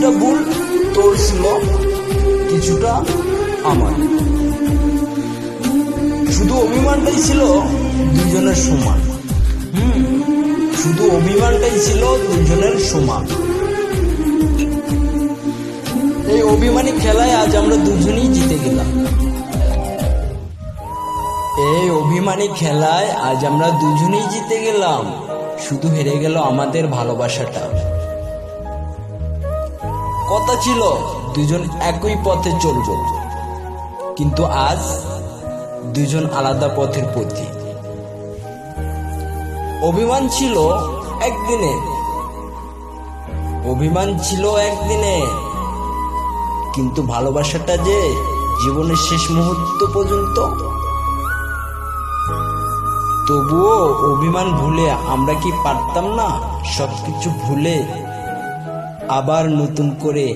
কিছুটা ভুল তোর ছিল, কিছুটা আমার। শুধু অভিমানটাই ছিল দুজনের সমান। শুধু অভিমানটাই ছিল দুজনের সমান। এই অভিমানী খেলায় আজ আমরা দুজনেই জিতে গেলাম। এই অভিমানী খেলায় আজ আমরা দুজনেই জিতে গেলাম, শুধু হেরে গেল আমাদের ভালোবাসাটা। কথা ছিল দুজন একই পথে চলব, কিন্তু আজ দুজন আলাদা পথের পথি। অভিমান ছিল একদিনে, অভিমান ছিল একদিনে, কিন্তু ভালোবাসাটা যে জীবনের শেষ মুহূর্ত পর্যন্ত। তবুও অভিমান ভুলে আমরা কি পারতাম না সবকিছু ভুলে আবার নতুন করে